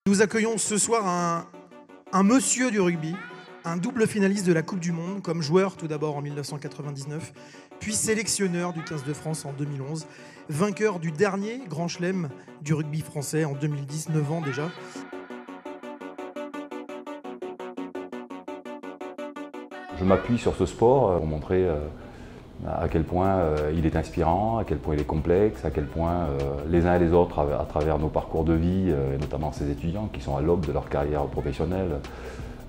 Nous accueillons ce soir un monsieur du rugby, un double finaliste de la Coupe du Monde, comme joueur tout d'abord en 1999, puis sélectionneur du 15 de France en 2011, vainqueur du dernier Grand Chelem du rugby français en 2010, 9 ans déjà. Je m'appuie sur ce sport pour montrer à quel point il est inspirant, à quel point il est complexe, à quel point les uns et les autres, à travers nos parcours de vie, et notamment ces étudiants qui sont à l'aube de leur carrière professionnelle,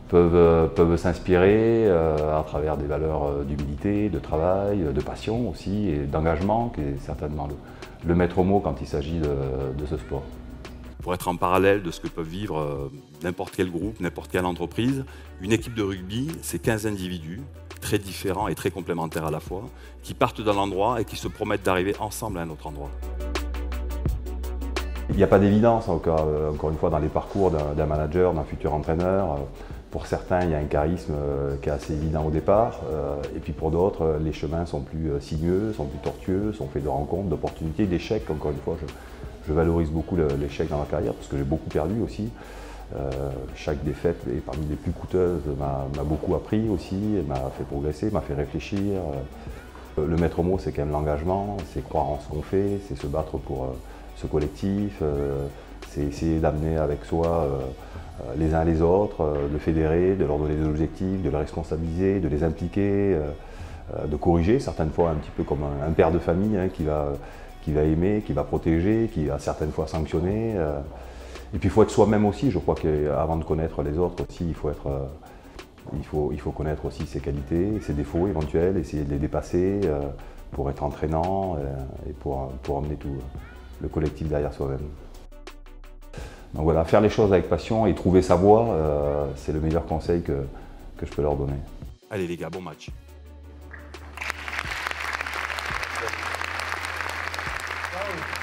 peuvent s'inspirer à travers des valeurs d'humilité, de travail, de passion aussi, et d'engagement, qui est certainement le maître mot quand il s'agit de ce sport. Pour être en parallèle de ce que peuvent vivre n'importe quel groupe, n'importe quelle entreprise, une équipe de rugby, c'est 15 individus, très différents et très complémentaires à la fois, qui partent d'un endroit et qui se promettent d'arriver ensemble à un autre endroit. Il n'y a pas d'évidence, encore une fois, dans les parcours d'un manager, d'un futur entraîneur. Pour certains, il y a un charisme qui est assez évident au départ, et puis pour d'autres, les chemins sont plus sinueux, sont plus tortueux, sont faits de rencontres, d'opportunités, d'échecs. Encore une fois, je valorise beaucoup l'échec dans ma carrière, parce que j'ai beaucoup perdu aussi. Chaque défaite, et parmi les plus coûteuses, m'a beaucoup appris aussi, m'a fait progresser, m'a fait réfléchir. Le maître mot, c'est quand même l'engagement, c'est croire en ce qu'on fait, c'est se battre pour ce collectif, c'est essayer d'amener avec soi les uns les autres, de fédérer, de leur donner des objectifs, de les responsabiliser, de les impliquer, de corriger, certaines fois un petit peu comme un père de famille qui va aimer, qui va protéger, qui va certaines fois sanctionner. Et puis il faut être soi-même aussi, je crois qu'avant de connaître les autres aussi, il faut connaître aussi ses qualités, ses défauts éventuels, essayer de les dépasser pour être entraînant et pour emmener tout le collectif derrière soi-même. Donc voilà, faire les choses avec passion et trouver sa voie, c'est le meilleur conseil que je peux leur donner. Allez les gars, bon match. Wow.